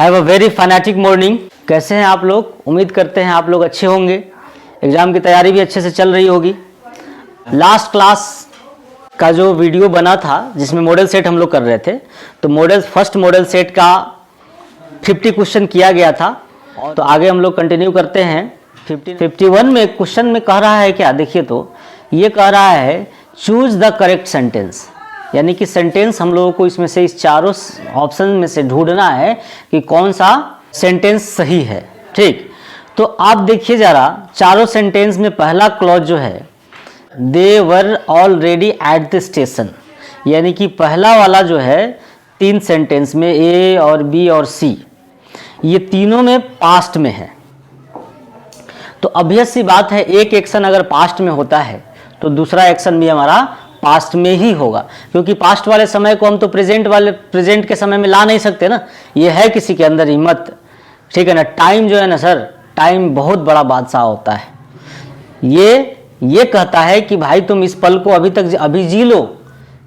Have a very fanatic morning. कैसे हैं आप लोग? उम्मीद करते हैं आप लोग अच्छे होंगे। एग्ज़ाम की तैयारी भी अच्छे से चल रही होगी। लास्ट क्लास का जो वीडियो बना था जिसमें मॉडल सेट हम लोग कर रहे थे, तो फर्स्ट मॉडल सेट का 50 क्वेश्चन किया गया था। तो आगे हम लोग कंटिन्यू करते हैं। 51 में क्वेश्चन में कह रहा है क्या, देखिए तो ये कह रहा है चूज द करेक्ट सेंटेंस, यानी कि सेंटेंस हम लोगों को इसमें से इस चारों ऑप्शन में से ढूंढना है कि कौन सा सेंटेंस सही है। ठीक, तो आप देखिए जरा चारों सेंटेंस में पहला क्लॉज जो है they were already at the station, यानी कि पहला वाला जो है तीन सेंटेंस में ए और बी और सी ये तीनों में पास्ट में है। तो ऑब्वियस सी बात है एक एक्शन अगर पास्ट में होता है तो दूसरा एक्शन भी हमारा पास्ट में ही होगा, क्योंकि पास्ट वाले समय को हम तो प्रेजेंट के समय में ला नहीं सकते ना, ये है किसी के अंदर हिम्मत। ठीक है ना, टाइम जो है ना सर, टाइम बहुत बड़ा बादशाह होता है। ये कहता है कि भाई तुम इस पल को अभी जी लो,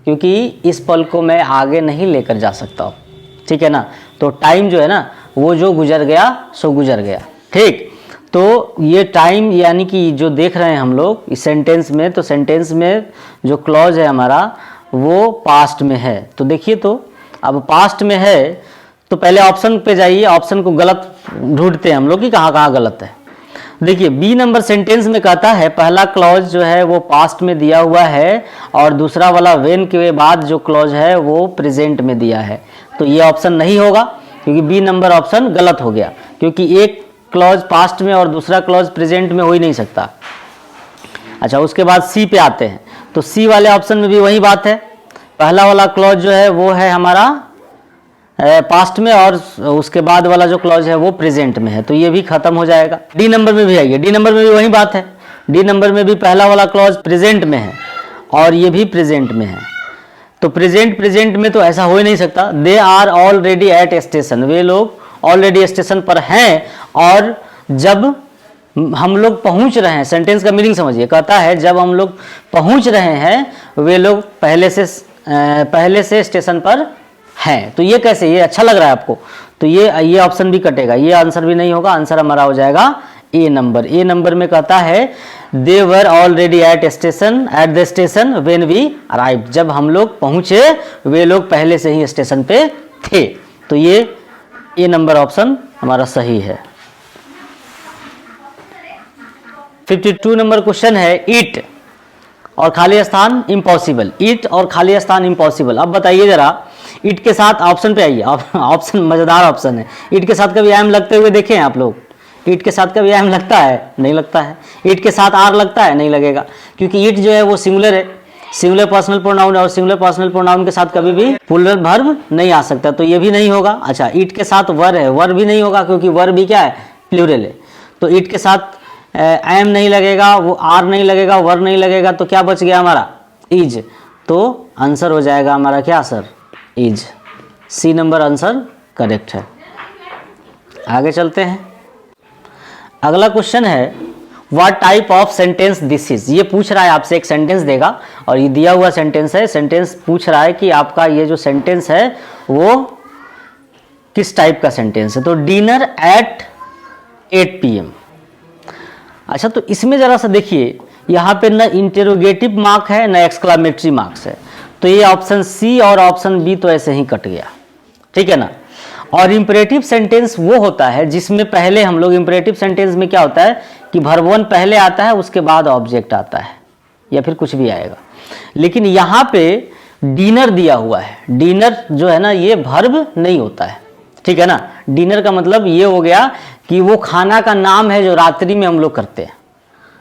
क्योंकि इस पल को मैं आगे नहीं लेकर जा सकता हूँ। ठीक है ना, तो टाइम जो है ना वो जो गुजर गया सो गुजर गया। ठीक, तो ये टाइम यानी कि जो देख रहे हैं हम लोग इस सेंटेंस में, तो सेंटेंस में जो क्लॉज है हमारा वो पास्ट में है। तो देखिए तो अब पास्ट में है तो पहले ऑप्शन पे जाइए, ऑप्शन को गलत ढूंढते हैं हम लोग कि कहाँ गलत है। देखिए बी नंबर सेंटेंस में कहता है पहला क्लॉज जो है वो पास्ट में दिया हुआ है और दूसरा वाला व्हेन के बाद जो क्लॉज है वो प्रेजेंट में दिया है। तो ये ऑप्शन नहीं होगा क्योंकि बी नंबर ऑप्शन गलत हो गया, क्योंकि एक क्लॉज पास्ट में और दूसरा क्लॉज प्रेजेंट में हो ही नहीं सकता। अच्छा, उसके बाद सी पे आते हैं, तो सी वाले ऑप्शन में भी वही बात है, पहला वाला क्लॉज जो है वो है हमारा पास्ट में और उसके बाद वाला जो क्लॉज है वो प्रेजेंट में है, तो ये भी खत्म हो जाएगा। डी नंबर में भी आइए, डी नंबर में भी वही बात है, डी नंबर में भी पहला वाला क्लॉज प्रेजेंट में है और ये भी प्रेजेंट में है। तो प्रेजेंट में तो ऐसा हो ही नहीं सकता। They are already at station, वे लोग ऑलरेडी स्टेशन पर हैं और जब हम लोग पहुंच रहे हैं, सेंटेंस का मीनिंग समझिए, कहता है जब हम लोग पहुंच रहे हैं वे लोग पहले से स्टेशन पर हैं। तो ये कैसे, ये अच्छा लग रहा है आपको? तो ये ऑप्शन भी कटेगा, ये आंसर भी नहीं होगा, आंसर हमारा हो जाएगा ए नंबर। ए नंबर में कहता है they were already at the station when we arrived, जब हम लोग पहुंचे वे लोग पहले से ही स्टेशन पे थे। तो ये ए नंबर ऑप्शन हमारा सही है। 52 नंबर क्वेश्चन है ईट और खाली स्थान इम्पॉसिबल। ईट और खाली स्थान इम्पॉसिबल। अब बताइए जरा, ईट के साथ ऑप्शन पे आइए, ऑप्शन मजेदार ऑप्शन है। ईट के साथ कभी एम लगते हुए देखे हैं आप लोग? ईट के साथ कभी एम लगता है? नहीं लगता है। ईट के साथ आर लगता है? नहीं लगेगा, क्योंकि ईट जो है वो सिंगुलर है, सिंगुलर पर्सनल प्रोनाउन है और सिंगुलर पर्सनल प्रोनाउन के साथ कभी भी प्लूरल वर्ब नहीं आ सकता, तो ये भी नहीं होगा। अच्छा, ईट के साथ वर है, वर भी नहीं होगा क्योंकि वर भी क्या है, प्लूरल है। तो ईट के साथ एम नहीं लगेगा, वो आर नहीं लगेगा, वर नहीं लगेगा, तो क्या बच गया हमारा? इज। तो आंसर हो जाएगा हमारा क्या sir? Is. C number answer correct है। आगे चलते हैं। अगला क्वेश्चन है what type of sentence this is. ये पूछ रहा है आपसे, एक सेंटेंस देगा और ये दिया हुआ सेंटेंस है, सेंटेंस पूछ रहा है कि आपका ये जो सेंटेंस है वो किस टाइप का सेंटेंस है। तो डिनर एट 8 PM। अच्छा, तो इसमें जरा सा देखिए, यहाँ पे ना इंटेरोगेटिव मार्क है ना एक्सक्लामेटरी मार्क्स है, तो ये ऑप्शन सी और ऑप्शन बी तो ऐसे ही कट गया। ठीक है ना। और इंपरेटिव सेंटेंस वो होता है जिसमें पहले हम लोग, इंपरेटिव सेंटेंस में क्या होता है कि वर्ब वन पहले आता है उसके बाद ऑब्जेक्ट आता है या फिर कुछ भी आएगा, लेकिन यहाँ पे डिनर दिया हुआ है। डिनर जो है ना ये वर्ब नहीं होता है। ठीक है ना, डिनर का मतलब ये हो गया कि वो खाना का नाम है जो रात्रि में हम लोग करते हैं।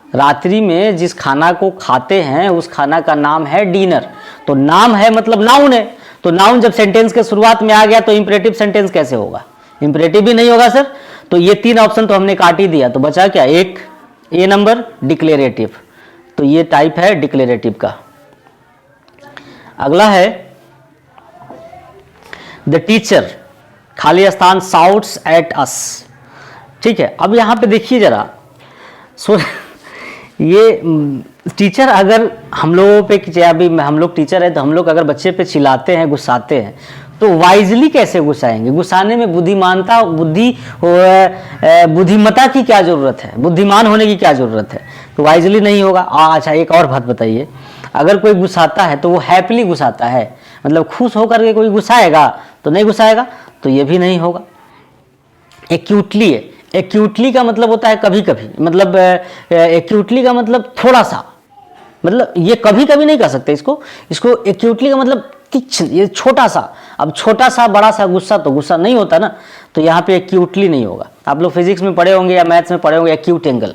रात्रि में जिस खाना को खाते हैं उस खाना का नाम है डिनर। तो नाम है मतलब नाउन है, तो नाउन जब सेंटेंस के शुरुआत में आ गया तो इंपरेटिव सेंटेंस कैसे होगा? इंपरेटिव भी नहीं होगा सर। तो ये तीन ऑप्शन तो हमने काट ही दिया, तो बचा क्या? एक ए नंबर डिक्लेरेटिव, तो ये टाइप है डिक्लेरेटिव का। अगला है द टीचर खाली स्थान साउट्स एट अस। ठीक है, अब यहां पे देखिए जरा, ये टीचर अगर हम लोगों पे, अभी हम लोग टीचर है तो हम लोग अगर बच्चे पे चिल्लाते हैं, गुस्साते हैं, तो वाइजली कैसे घुसाएंगे? घुसाने में बुद्धिमानता बुद्धिमता की क्या जरूरत है, बुद्धिमान होने की क्या जरूरत है? तो वाइजली नहीं होगा। अच्छा एक और बात बताइए, अगर कोई घुसाता है तो वो हैप्पीली घुसाता है, मतलब खुश होकर के कोई घुसाएगा तो नहीं घुसाएगा, तो ये भी नहीं होगा। एक्यूटली है, एक्यूटली का मतलब होता है कभी कभी, मतलब एक्यूटली का मतलब थोड़ा सा, मतलब ये कभी कभी नहीं कर सकते इसको एक्यूटली का मतलब ये छोटा सा। अब छोटा सा बड़ा सा गुस्सा तो गुस्सा नहीं होता ना, तो यहाँ पे एक्यूटली नहीं होगा। आप लोग फिजिक्स में पढ़े होंगे या मैथ्स में पढ़े होंगे acute angle,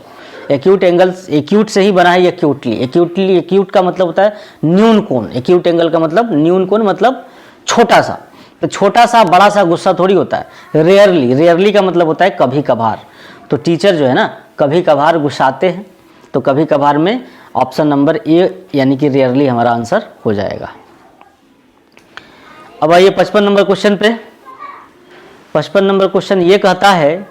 acute angle acute से ही बना है एक्यूटली। एक्यूट का मतलब होता है न्यून कोण, एक्यूट एंगल का मतलब न्यून कोण मतलब छोटा सा। तो छोटा सा बड़ा सा गुस्सा थोड़ी होता है, रेयरली का मतलब होता है कभी कभार। तो टीचर जो है ना कभी कभार गुस्साते हैं, तो कभी कभार में ऑप्शन नंबर ए यानी कि रेयरली हमारा आंसर हो जाएगा। अब आइए 55 नंबर क्वेश्चन पे। 55 नंबर क्वेश्चन ये कहता है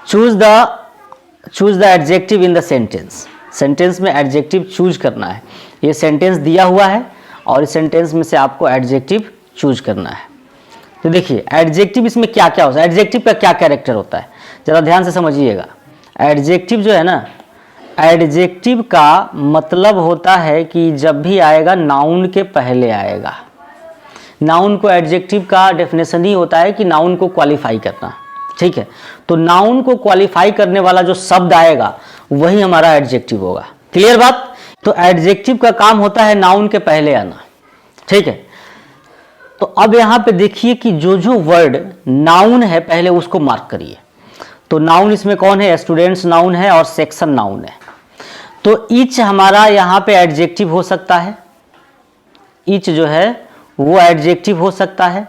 choose the adjective in the sentence. Sentence में एडजेक्टिव चूज करना है। ये सेंटेंस दिया हुआ है और इस सेंटेंस में से आपको एडजेक्टिव चूज करना है। तो देखिए एडजेक्टिव इसमें क्या क्या होता है, एडजेक्टिव का क्या कैरेक्टर होता है, जरा ध्यान से समझिएगा। एडजेक्टिव जो है ना, एडजेक्टिव का मतलब होता है कि जब भी आएगा नाउन के पहले आएगा। नाउन को एडजेक्टिव का डेफिनेशन ही होता है कि नाउन को क्वालिफाई करना, ठीक है। तो नाउन को क्वालिफाई करने वाला जो शब्द आएगा वही हमारा एडजेक्टिव होगा। क्लियर बात? तो एडजेक्टिव का काम होता है नाउन के पहले आना, ठीक है। तो अब यहाँ पे देखिए कि जो वर्ड नाउन है पहले उसको मार्क करिए। तो नाउन इसमें कौन है? स्टूडेंट्स नाउन है और सेक्शन नाउन है। तो ईच हमारा यहाँ पे एडजेक्टिव हो सकता है, ईच जो है वो एडजेक्टिव हो सकता है,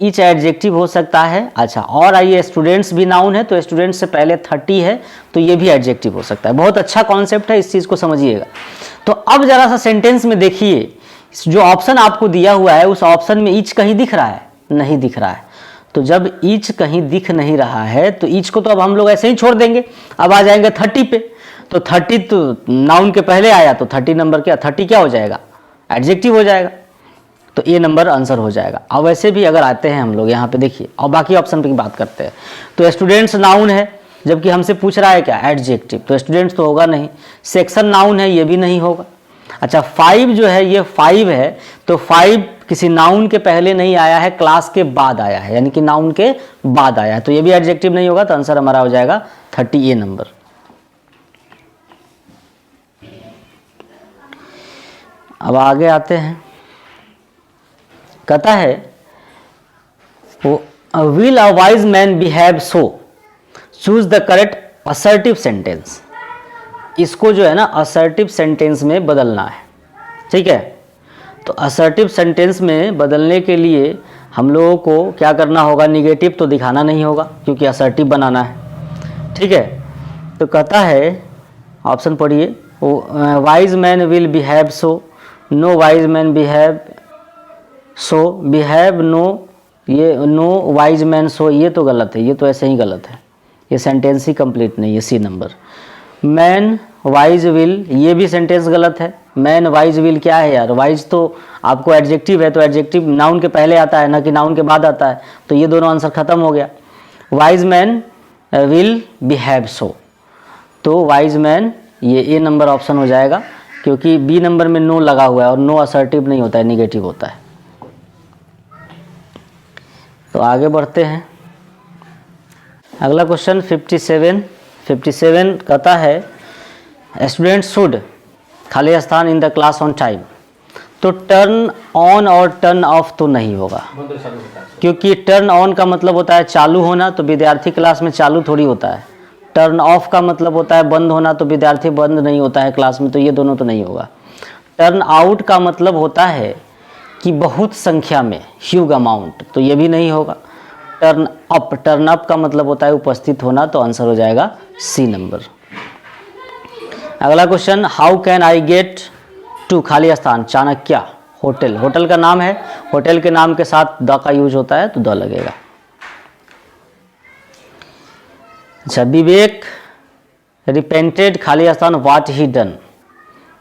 ईच एडजेक्टिव हो सकता है। अच्छा और आइए स्टूडेंट्स भी नाउन है, तो स्टूडेंट्स से पहले 30 है तो ये भी एडजेक्टिव हो सकता है। बहुत अच्छा कॉन्सेप्ट है, इस चीज़ को समझिएगा। तो अब जरा सा सेंटेंस में देखिए, जो ऑप्शन आपको दिया हुआ है उस ऑप्शन में ईच कहीं दिख रहा है? नहीं दिख रहा है। तो जब ईच कहीं दिख नहीं रहा है तो ईच को तो अब हम लोग ऐसे ही छोड़ देंगे। अब आ जाएंगे 30 पे, तो 30 तो नाउन के पहले आया तो 30 नंबर क्या 30 क्या हो जाएगा? एडजेक्टिव हो जाएगा। तो ए नंबर आंसर हो जाएगा। अब वैसे भी अगर आते हैं हम लोग यहाँ पे देखिए और बाकी ऑप्शन पे बात करते हैं। तो स्टूडेंट्स नाउन है जबकि हमसे पूछ रहा है क्या? एडजेक्टिव, तो स्टूडेंट्स तो होगा नहीं। सेक्शन नाउन है, ये भी नहीं होगा। अच्छा 5 जो है ये 5 है, तो 5 किसी नाउन के पहले नहीं आया है, क्लास के बाद आया है, यानी कि नाउन के बाद आया है, तो ये भी एडजेक्टिव नहीं होगा। तो आंसर हमारा हो जाएगा 30 ए नंबर। अब आगे आते हैं, कहता है will a wise man behave so, choose the correct assertive sentence. इसको जो है ना असर्टिव सेंटेंस में बदलना है, ठीक है। तो असर्टिव सेंटेंस में बदलने के लिए हम लोगों को क्या करना होगा? निगेटिव तो दिखाना नहीं होगा क्योंकि असर्टिव बनाना है, ठीक है। तो कहता है ऑप्शन पढ़िए, wise man will behave so, no wise man behave so, behave no, ये नो वाइज मैन सो ये तो गलत है, ये तो ऐसे ही गलत है, ये सेंटेंस ही कंप्लीट नहीं है। C number. Man wise will, ये भी सेंटेंस गलत है। मैन वाइज विल क्या है यार? वाइज तो आपको एडजेक्टिव है, तो एडजेक्टिव नाउन के पहले आता है ना कि नाउन के बाद आता है, तो ये दोनों आंसर खत्म हो गया। वाइज मैन विल बिहेव सो, तो वाइज मैन ये ए नंबर ऑप्शन हो जाएगा क्योंकि बी नंबर में नो लगा हुआ है और नो असर्टिव नहीं होता है, निगेटिव होता है। तो आगे बढ़ते हैं। अगला क्वेश्चन 57 कहता है स्टूडेंट शुड खाली स्थान in the class on time. तो टर्न ऑन और टर्न ऑफ तो नहीं होगा, क्योंकि टर्न ऑन का मतलब होता है चालू होना, तो विद्यार्थी क्लास में चालू थोड़ी होता है। टर्न ऑफ का मतलब होता है बंद होना, तो विद्यार्थी बंद नहीं होता है क्लास में, तो ये दोनों तो नहीं होगा। टर्न आउट का मतलब होता है कि बहुत संख्या में, ह्यूज अमाउंट, तो ये भी नहीं होगा। टर्न अप का मतलब होता है उपस्थित होना, तो आंसर हो जाएगा सी नंबर। अगला question, how can I get to खाली स्थान चाणक्य होटल। होटल का नाम है, होटल के नाम के साथ द का यूज होता है, तो द लगेगा। अच्छा, विवेक रिपेंटेड खाली स्थान व्हाट ही डन।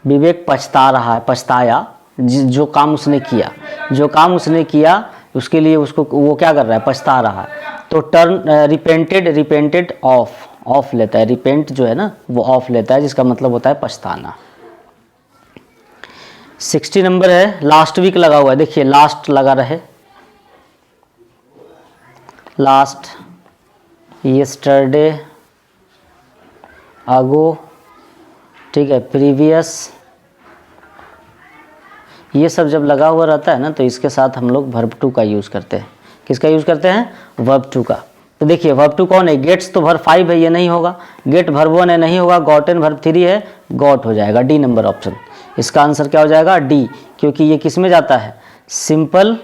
विवेक पछता रहा है, पछताया जो काम उसने किया, जो काम उसने किया उसके लिए उसको वो क्या कर रहा है, पछता रहा है। तो टर्न रिपेंटेड ऑफ लेता है, रिपेंट जो है ना वो ऑफ लेता है, जिसका मतलब होता है पछताना। 60 नंबर है, लास्ट वीक लगा हुआ है, देखिए लास्ट लगा रहे, लास्ट, यस्टरडे, अगो, ठीक है, प्रीवियस, ये सब जब लगा हुआ रहता है ना तो इसके साथ हम लोग वर्ब टू का यूज़ करते हैं। किसका यूज़ करते हैं, वर्ब टू का। तो देखिए वर्ब टू कौन है, गेट्स तो वर्ब 5 है, ये नहीं होगा, गेट वर्ब 1 है, नहीं होगा, गॉटन वर्ब 3 है, गॉट हो जाएगा, डी नंबर ऑप्शन। इसका आंसर क्या हो जाएगा, डी, क्योंकि ये किस में जाता है, सिंपल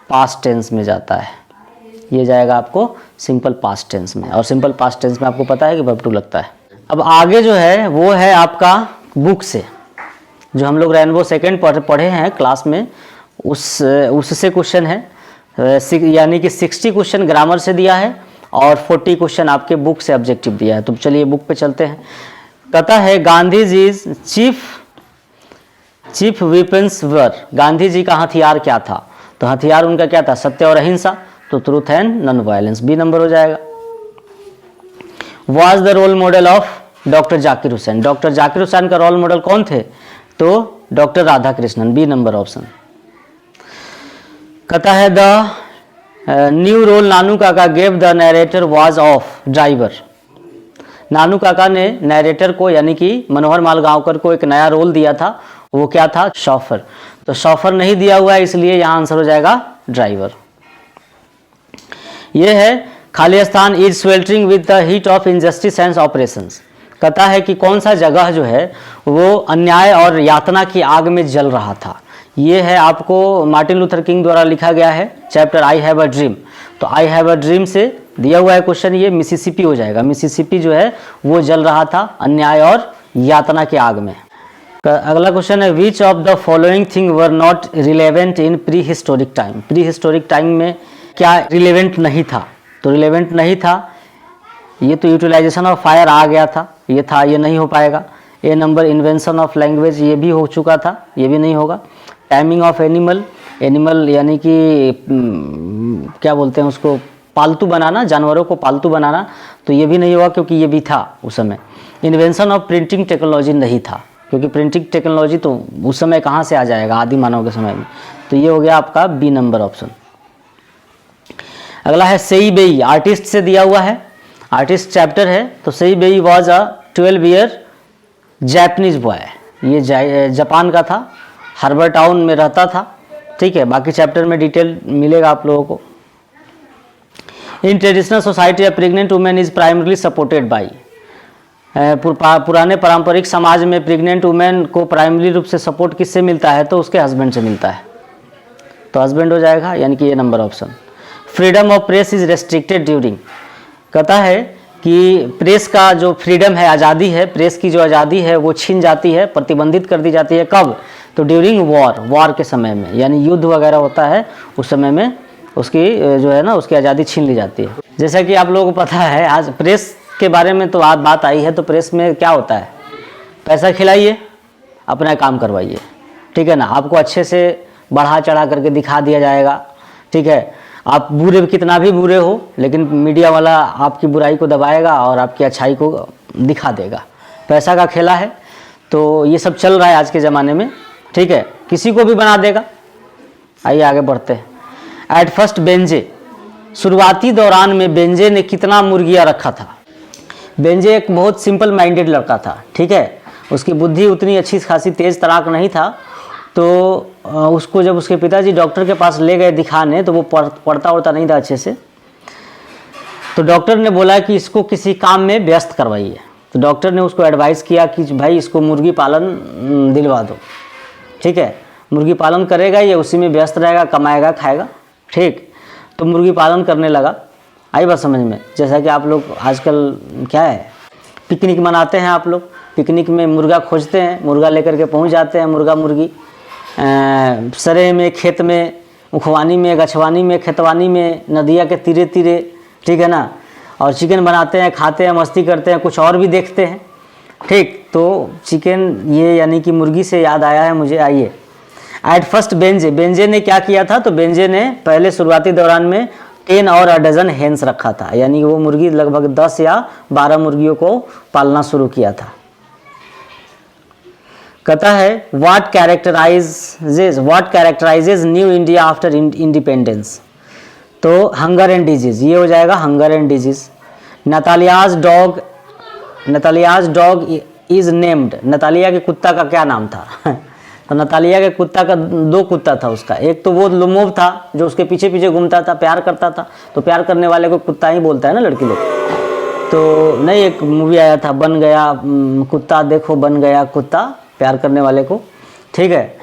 पास्ट टेंस में जाता है, ये जाएगा आपको सिंपल पास्ट टेंस में, और सिंपल पास्ट टेंस में आपको पता है कि वर्ब टू लगता है। अब आगे जो है वो है आपका बुक से, जो हम लोग रेनबो सेकेंड पढ़े हैं क्लास में, उससे क्वेश्चन है, यानी कि 60 क्वेश्चन ग्रामर से दिया है और 40 क्वेश्चन आपके बुक से ऑब्जेक्टिव दिया है। तो चलिए बुक पे चलते हैं। कहता है गांधी जी चीफ वेपन्स वर, गांधी जी का हथियार क्या था, तो हथियार उनका क्या था, सत्य और अहिंसा, तो truth and non violence, B number हो जाएगा। Was the role model of doctor Zakir Hussain, doctor Zakir Hussain का रोल मॉडल कौन थे, तो doctor Radhakrishnan, B number option. कहता है the new role Nanu Kaka gave the narrator was of driver, Nanu Kaka ने नरेटर को यानी कि मनोहर माल गांवकर को एक नया रोल दिया था, वो क्या था, शॉफर। तो शॉफर नहीं दिया हुआ है, इसलिए यहाँ आंसर हो जाएगा ड्राइवर। ये है खाली स्थान is sweltering with the heat of injustice and operations, कहता है कि कौन सा जगह जो है वो अन्याय और यातना की आग में जल रहा था। ये है आपको मार्टिन लूथर किंग द्वारा लिखा गया है chapter I have a dream. तो आई हैव अ ड्रीम से दिया हुआ है क्वेश्चन, ये मिसिसिपी हो जाएगा, मिसिसिपी जो है वो जल रहा था अन्याय और यातना की आग में। अगला क्वेश्चन है which of the following thing were not relevant in pre historic time, pre historic time में क्या रिलेवेंट नहीं था, तो रिलेवेंट नहीं था, ये तो यूटिलाइजेशन ऑफ फायर आ गया था, ये था, ये नहीं हो पाएगा। ए नंबर इन्वेंशन ऑफ लैंग्वेज, ये भी हो चुका था, ये भी नहीं होगा। टाइमिंग ऑफ एनिमल, एनिमल यानी कि क्या बोलते हैं उसको, पालतू बनाना, जानवरों को पालतू बनाना, तो ये भी नहीं होगा क्योंकि ये भी था उस समय। इन्वेंशन ऑफ प्रिंटिंग टेक्नोलॉजी नहीं था, क्योंकि प्रिंटिंग टेक्नोलॉजी तो उस समय कहाँ से आ जाएगा, आदि मानव के समय में, तो ये हो गया आपका बी नंबर ऑप्शन। अगला है सेईबेई, आर्टिस्ट से दिया हुआ है, आर्टिस्ट चैप्टर है। तो Seibei was a 12 year Japanese boy, ये जापान का था, हार्बर टाउन में रहता था, ठीक है। बाकी चैप्टर में डिटेल मिलेगा आप लोगों को। In traditional society a pregnant women is primarily supported by, पुराने पारंपरिक समाज में प्रेग्नेंट वुमेन को प्राइमरी रूप से सपोर्ट किससे मिलता है, तो उसके हस्बैंड से मिलता है, तो हस्बैंड हो जाएगा, यानी कि ये number option. Freedom of press is restricted during, कहता है कि प्रेस का जो फ्रीडम है, आज़ादी है, प्रेस की जो आज़ादी है वो छीन जाती है, प्रतिबंधित कर दी जाती है, कब, तो ड्यूरिंग वॉर के समय में, यानी युद्ध वगैरह होता है उस समय में उसकी जो है ना उसकी आज़ादी छीन ली जाती है। जैसा कि आप लोगों को पता है, आज प्रेस के बारे में तो आज बात आई है, तो प्रेस में क्या होता है, पैसा खिलाइए, अपना काम करवाइए, ठीक है ना, आपको अच्छे से बढ़ा चढ़ा करके दिखा दिया जाएगा, ठीक है। आप बुरे कितना भी बुरे हो, लेकिन मीडिया वाला आपकी बुराई को दबाएगा और आपकी अच्छाई को दिखा देगा, पैसा का खेला है। तो ये सब चल रहा है आज के ज़माने में, ठीक है, किसी को भी बना देगा। आइए आगे बढ़ते हैं। एट फर्स्ट बेंजे, शुरुआती दौरान में बेंजे ने कितना मुर्गियाँ रखा था। बेंजे एक बहुत सिंपल माइंडेड लड़का था, ठीक है, उसकी बुद्धि उतनी अच्छी खासी तेज़ तराक नहीं था। तो उसको जब उसके पिताजी डॉक्टर के पास ले गए दिखाने, तो वो पढ़ता उड़ता नहीं था अच्छे से, तो डॉक्टर ने बोला कि इसको किसी काम में व्यस्त करवाइए। तो डॉक्टर ने उसको एडवाइस किया कि भाई इसको मुर्गी पालन दिलवा दो, ठीक है, मुर्गी पालन करेगा, ये उसी में व्यस्त रहेगा, कमाएगा खाएगा, ठीक। तो मुर्गी पालन करने लगा। आई बात समझ में। जैसा कि आप लोग आजकल क्या है, पिकनिक मनाते हैं, आप लोग पिकनिक में मुर्गा खोजते हैं, मुर्गा लेकर के पहुंच जाते हैं, मुर्गा मुर्गी सरे में, खेत में, उखवानी में, गछवानी में, खेतवानी में, नदिया के तीरे तीरे, ठीक है ना, और चिकन बनाते हैं, खाते हैं, मस्ती करते हैं, कुछ और भी देखते हैं, ठीक। तो चिकन ये यानी कि मुर्गी से याद आया है मुझे। आइए, एट फर्स्ट बेंजे ने क्या किया था, तो बेंजे ने पहले शुरुआती दौरान में 10 और अ डजन हेन्स रखा था, यानी वो मुर्गी लगभग 10 या 12 मुर्गियों को पालना शुरू किया था। कहता है what characterises new India after independence, तो हंगर एंड डिजीज, ये हो जाएगा hunger and disease. Natalia's dog is named, Natalia के कुत्ता का क्या नाम था तो नतालिया के कुत्ता का 2 कुत्ता था उसका, एक तो वो लुमोव था जो उसके पीछे पीछे घूमता था, प्यार करता था, तो प्यार करने वाले को कुत्ता ही बोलता है ना लड़की लोग। तो नहीं, एक मूवी आया था बन गया कुत्ता, देखो बन गया कुत्ता, प्यार करने वाले को। ठीक है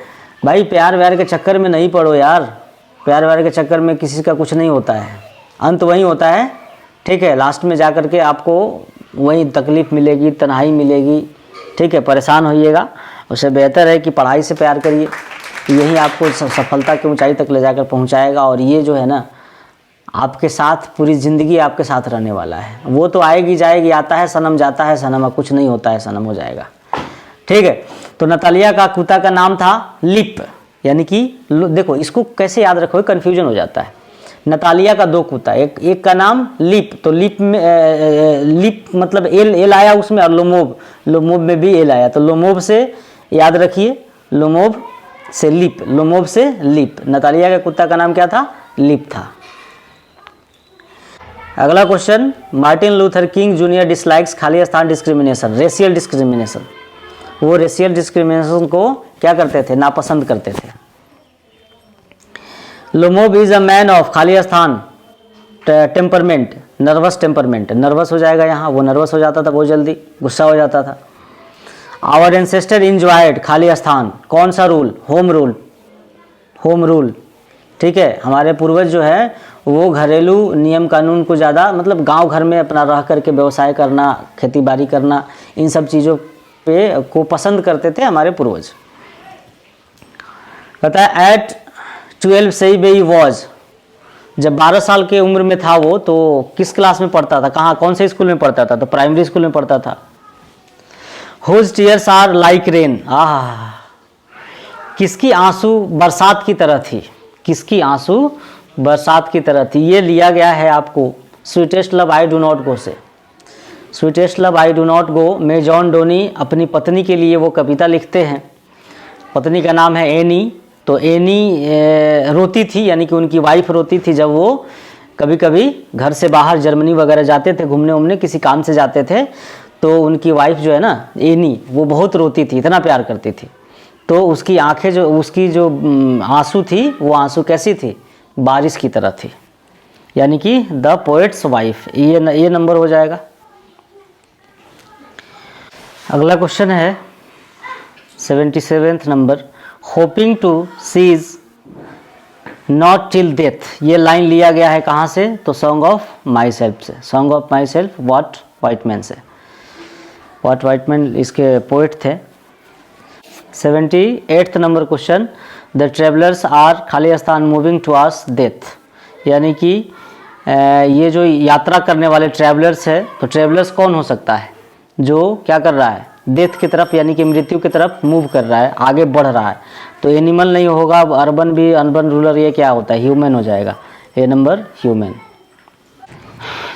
भाई, प्यार व्यार के चक्कर में नहीं पड़ो यार, प्यार व्यार के चक्कर में किसी का कुछ नहीं होता है, अंत वही होता है। ठीक है, लास्ट में जा कर के आपको वही तकलीफ़ मिलेगी, तन्हाई मिलेगी। ठीक है, परेशान होइएगा, उससे बेहतर है कि पढ़ाई से प्यार करिए, यही आपको सफलता की ऊंचाई तक ले जाकर पहुंचाएगा। और ये जो है ना, आपके साथ पूरी ज़िंदगी आपके साथ रहने वाला है। वो तो आएगी जाएगी, आता है सनम जाता है सनम, कुछ नहीं होता है सनम, हो जाएगा। ठीक है, तो नतालिया का कुत्ता का नाम था लिप, यानी कि देखो इसको कैसे याद रखोगे, कन्फ्यूजन हो जाता है। नतालिया का 2 कुत्ता, एक का नाम लिप, तो लिप में लिप मतलब एल आया उसमें, और लोमोव में भी एल आया, तो लोमोव से याद रखिए, लोमोव से लिप, लोमोव से लिप। नतालिया के कुत्ता का नाम क्या था, लिप था। अगला question, Martin Luther king junior dislikes खाली स्थान डिस्क्रिमिनेशन, रेशियल डिस्क्रिमिनेशन। वो रेशियल डिस्क्रिमिनेशन को क्या करते थे, नापसंद करते थे। Lomov is a man of खाली स्थान टेम्परमेंट, नर्वस टेम्परमेंट, नर्वस हो जाएगा यहाँ, वो नर्वस हो जाता था बहुत जल्दी, गुस्सा हो जाता था। आवर एंसेस्टर इंजॉयड खाली स्थान, कौन सा rule, home rule, home rule. ठीक है, हमारे पूर्वज जो है वो घरेलू नियम कानून को ज़्यादा, मतलब गांव घर में अपना रह करके व्यवसाय करना, खेती बाड़ी करना, इन सब चीज़ों पे को पसंद करते थे हमारे पूर्वज। कहता है एट 12 सही बेई वॉज, जब 12 साल के उम्र में था वो, तो किस क्लास में पढ़ता था, कहाँ कौन से स्कूल में पढ़ता था, तो प्राइमरी स्कूल में पढ़ता था। Whose tears are like rain, किसकी आंसू बरसात की तरह थी, किसकी आंसू बरसात की तरह थी। ये लिया गया है आपको sweetest love I do not go से। Sweetest love I do not go में जॉन डोनी अपनी पत्नी के लिए वो कविता लिखते हैं। पत्नी का नाम है एनी, तो एनी रोती थी, यानी कि उनकी वाइफ रोती थी जब वो कभी कभी घर से बाहर जर्मनी वगैरह जाते थे, घूमने उमने किसी काम से जाते थे, तो उनकी वाइफ जो है ना एनी, वो बहुत रोती थी, इतना प्यार करती थी। तो उसकी आंखें जो, उसकी जो आंसू थी, वो आंसू कैसी थी, बारिश की तरह थी, यानी कि द पोएट्स वाइफ। ये नंबर हो जाएगा। अगला क्वेश्चन है 77वां number, hoping to cease not till death. ये लाइन लिया गया है कहाँ से, तो सॉन्ग ऑफ माई सेल्फ से, song of myself Walt Whitman से। वॉट वाइटमैन इसके पोइट थे। 78वां number question, the travellers are खाली स्थान मूविंग टुवर्ड्स डेथ, यानी कि ये जो यात्रा करने वाले ट्रैवलर्स है, तो ट्रैवलर्स कौन हो सकता है, जो क्या कर रहा है, डेथ की तरफ यानी कि मृत्यु की तरफ मूव कर रहा है, आगे बढ़ रहा है। तो एनिमल नहीं होगा, अर्बन भी, अर्बन रूरल, ये क्या होता है, ह्यूमन हो जाएगा, ये नंबर ह्यूमन।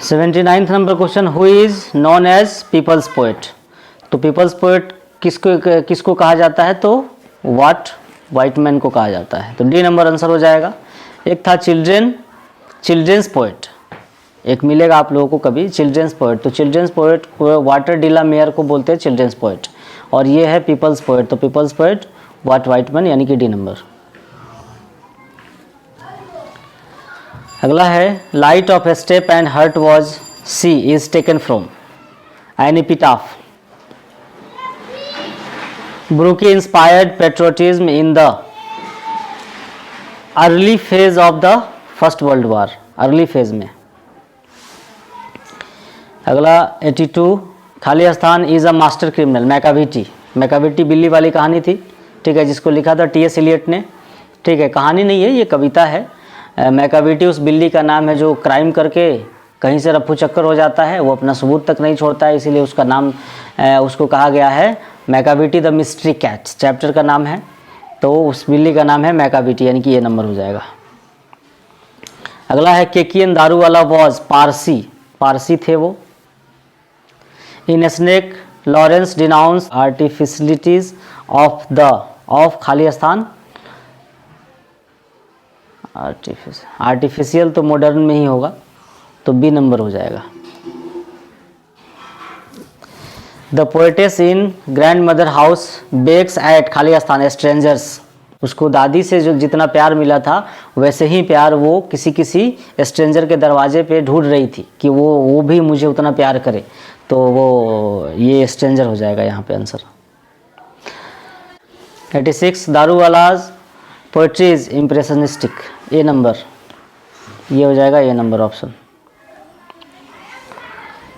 79वां number question, who is known as people's poet. तो पीपल्स पोएट किसको कहा जाता है, तो वॉट वाइटमैन को कहा जाता है, तो डी नंबर आंसर हो जाएगा। एक था चिल्ड्रेंस पोएट, एक मिलेगा आप लोगों को कभी चिल्ड्रेंस पोएट, तो children's poet Walter de la Mare को बोलते हैं चिल्ड्रेंस पोएट, और ये है पीपल्स पोएट, तो पीपल्स पोएट वॉट वाइटमैन, यानी कि डी नंबर। अगला है, light of a step and heart was she is taken from an epitaph. Brooke inspired patriotism in the early phase of the first world war, early phase में। अगला 82, खाली स्थान is a master criminal, Macavity. Macavity बिल्ली वाली कहानी थी, ठीक है, जिसको लिखा था टी.एस. एलियट ने। ठीक है, कहानी नहीं है, ये कविता है। मैकाविटी उस बिल्ली का नाम है जो क्राइम करके कहीं से रफू चक्कर हो जाता है, वो अपना सबूत तक नहीं छोड़ता है, इसीलिए उसका नाम उसको कहा गया है Macavity the mystery cat, chapter का नाम है। तो उस बिल्ली का नाम है मैकाबिटी, यानी कि ये नंबर हो जाएगा। अगला है केकियन दारू वाला वॉज पारसी, पारसी थे वो। In snake Lawrence denounces artificialities of the of खाली स्थान, आर्टिफिशियल तो मॉडर्न में ही होगा, तो बी नंबर हो जाएगा। The poetess in grandmother house bakes at खाली स्थान स्ट्रेंजर्स, उसको दादी से जो जितना प्यार मिला था वैसे ही प्यार वो किसी स्ट्रेंजर के दरवाजे पे ढूंढ रही थी कि वो भी मुझे उतना प्यार करे, तो वो ये स्ट्रेंजर हो जाएगा यहाँ पे answer. 86 Daruwalla's poetry is impressionistic, A number, ये हो जाएगा ए नंबर ऑप्शन।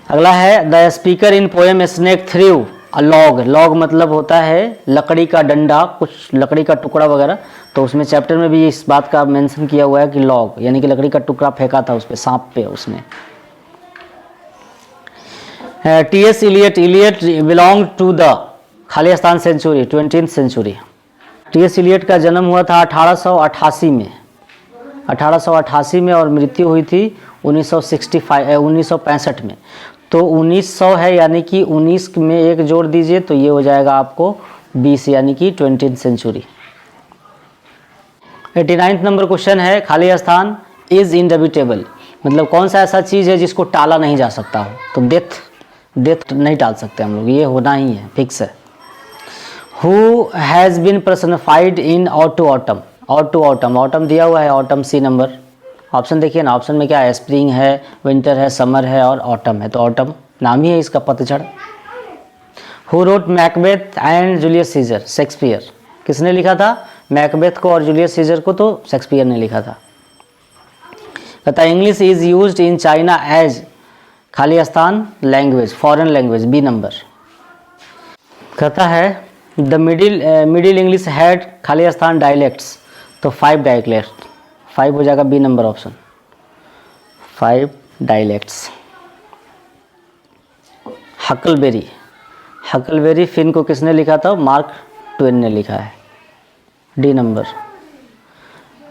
अगला है the speaker in poem snake through a log, log मतलब होता है लकड़ी का डंडा, कुछ लकड़ी का टुकड़ा वगैरह, तो उसमें चैप्टर में भी इस बात का मेंशन किया हुआ है कि लॉग यानी कि लकड़ी का टुकड़ा फेंका था उस पे, सांप पे उसने। T S. Eliot, Eliot belong to the खाली स्थान century 20th century. T.S.. Elliot का जन्म हुआ था 1888 में, 1888 में, और मृत्यु हुई थी 1965 में। तो 1900 है, यानी कि 19 में एक जोड़ दीजिए तो ये हो जाएगा आपको 20, यानी कि 20th सेंचुरी। 89 नंबर क्वेश्चन है खाली स्थान इज इंडेबिटेबल, मतलब कौन सा ऐसा चीज़ है जिसको टाला नहीं जा सकता हो, तो डेथ नहीं टाल सकते हम लोग, ये होना ही है, फिक्स है। Who has been personified in auto autumn, auto autumn, autumn दिया हुआ है, ऑटम सी नंबर। ऑप्शन देखिए ना, ऑप्शन में क्या है, स्प्रिंग है, विंटर है, समर है और ऑटम है, तो ऑटम नाम ही है इसका, पतझड़। Who wrote Macbeth and Julius Caesar, Shakespeare, किसने लिखा था मैकबेथ को और जूलियस सीजर को, तो शेक्सपियर ने लिखा था। कहता है English is used in China as खाली स्थान language, foreign language, B number. कहता है द मिडिल इंग्लिश हैड खाली स्थान डायलेक्ट्स, तो 5 डायलेक्ट, 5 हो जाएगा, B number option, 5 dialects. Huckleberry, Huckleberry Finn को किसने लिखा था, मार्क ट्वेन ने लिखा है, D number.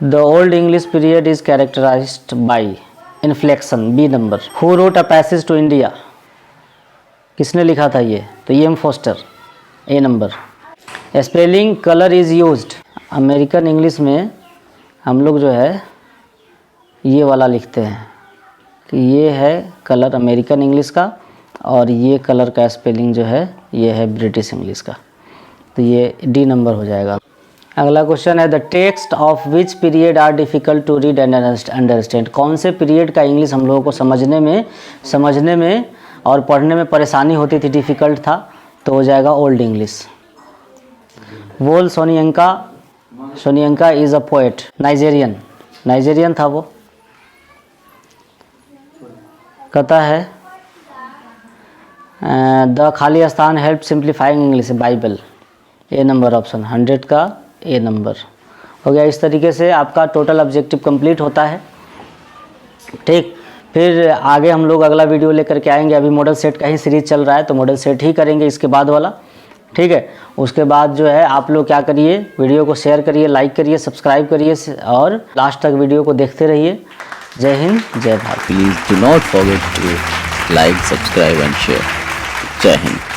The old English period is characterized by inflection, B number. Who wrote a passage to India, किसने लिखा था ये, तो E M Forster, A number. Spelling color is used, American English में हम लोग जो है ये वाला लिखते हैं कि ये है कलर अमेरिकन इंग्लिश का, और ये कलर का स्पेलिंग जो है ये है ब्रिटिश इंग्लिश का, तो ये डी नंबर हो जाएगा। अगला क्वेश्चन है the text of which period are difficult to read and understand, कौन से पीरियड का इंग्लिश हम लोगों को समझने में और पढ़ने में परेशानी होती थी, डिफ़िकल्ट था, तो हो जाएगा old English. Wole Soyinka is a poet, Nigerian था वो। कहता है द खाली स्थान help simplifying English, Bible, A number option, 100 का ए नंबर हो गया। इस तरीके से आपका टोटल ऑब्जेक्टिव कंप्लीट होता है। ठीक, फिर आगे हम लोग अगला वीडियो लेकर के आएंगे। अभी मॉडल सेट का ही सीरीज़ चल रहा है, तो मॉडल सेट ही करेंगे इसके बाद वाला, ठीक है। उसके बाद जो है आप लोग क्या करिए, वीडियो को शेयर करिए, लाइक करिए, सब्सक्राइब करिए और लास्ट तक वीडियो को देखते रहिए। जय हिंद, जय Bharat. Please do not forget to like, subscribe and share. जय हिंद।